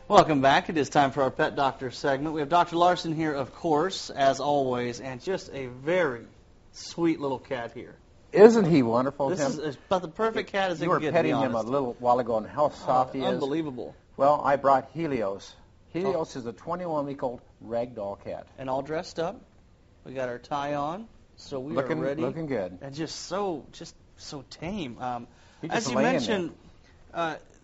Welcome back. It is time for our Pet Doctor segment. We have Dr. Larson here, of course, as always, and just a very sweet little cat here. Isn't he wonderful, This Tim? is about the perfect cat as it You can were get, petting to be him a honest. little while ago, and how soft he is. Unbelievable. Well, I brought Helios. Helios is a 21-week-old Ragdoll cat. And all dressed up. We got our tie on, so we are Looking ready. Looking good. And just so tame. He As just you lay in mentioned,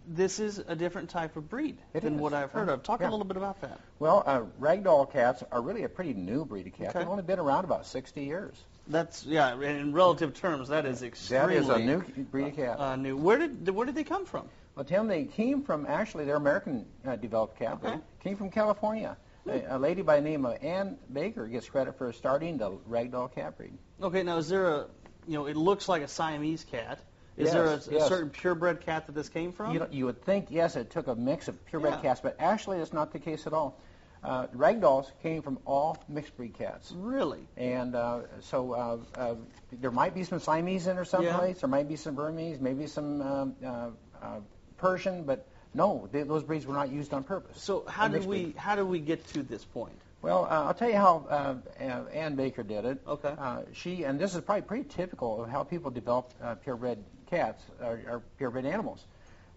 this is a different type of breed than what I've heard of. Talk a little bit about that. Well, Ragdoll cats are really a pretty new breed of cat. Okay. They've only been around about 60 years. That's, yeah, in relative terms, that is extremely That is a new breed of cat. new. Where did they come from? Well, Tim, they came from, actually, they're American developed cat breed. Okay. Came from California. A lady by the name of Ann Baker gets credit for starting the Ragdoll cat breed. Okay, now is there a, it looks like a Siamese cat. Is Yes, there a yes. certain purebred cat that this came from? You would think, yes, it took a mix of purebred Yeah. cats, but actually it's not the case at all. Ragdolls came from all mixed breed cats. Really? And so there might be some Siamese in there someplace. Yeah. There might be some Burmese, maybe some Persian, but no, those breeds were not used on purpose. So how did we get to this point? Well, I'll tell you how Ann Baker did it. Okay. And this is probably pretty typical of how people develop purebred cats or purebred animals.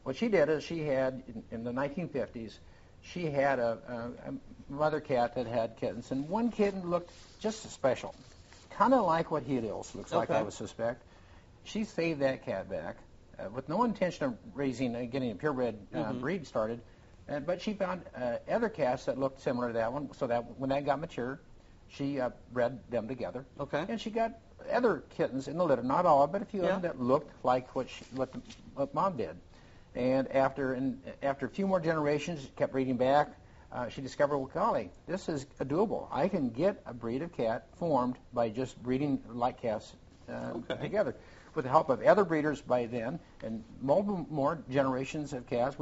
What she did is she had, in the 1950s, she had a mother cat that had kittens, and one kitten looked just special, kind of like what Helios looks like, I would suspect. She saved that cat back with no intention of getting a purebred breed started. But she found other cats that looked similar to that one, so that when that got mature, she bred them together. Okay. And she got other kittens in the litter, not all, but a few of them that looked like what Mom did. And after a few more generations, she kept breeding back. She discovered, well, golly, this is doable. I can get a breed of cat formed by just breeding like cats together. With the help of other breeders by then and multiple more generations of cats,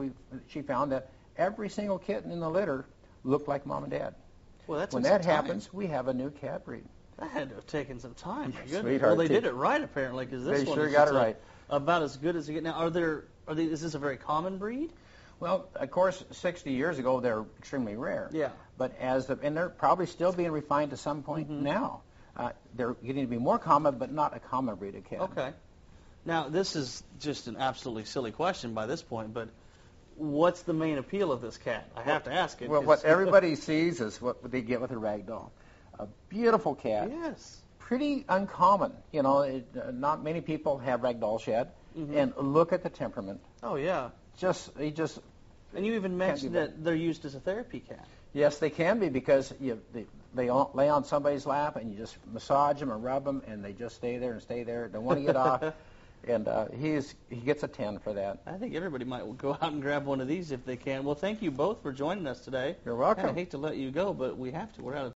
she found that every single kitten in the litter looked like Mom and Dad. Well, when that happens, we have a new cat breed. That had to have taken some time. My goodness. Sweetheart, Well, they did it right apparently, because this they one sure is got it right. About as good as you get. Now, is this a very common breed? Well, of course, 60 years ago they're extremely rare. Yeah. But and they're probably still being refined to some point now. They're getting to be more common, but not a common breed of cat. Okay. Now, this is just an absolutely silly question by this point, but what's the main appeal of this cat? I have to ask it. Well, what everybody sees is what they get with a Ragdoll. A beautiful cat. Yes. Pretty uncommon. Not many people have Ragdolls yet. And look at the temperament. Oh, yeah. And you even mentioned that they're used as a therapy cat. Yes, they can be, because they lay on somebody's lap and you just massage them or rub them, and they just stay there and stay there. Don't want to get off. And he gets a 10 for that. I think everybody might go out and grab one of these if they can. Well, thank you both for joining us today. You're welcome. I hate to let you go, but we have to. We're out of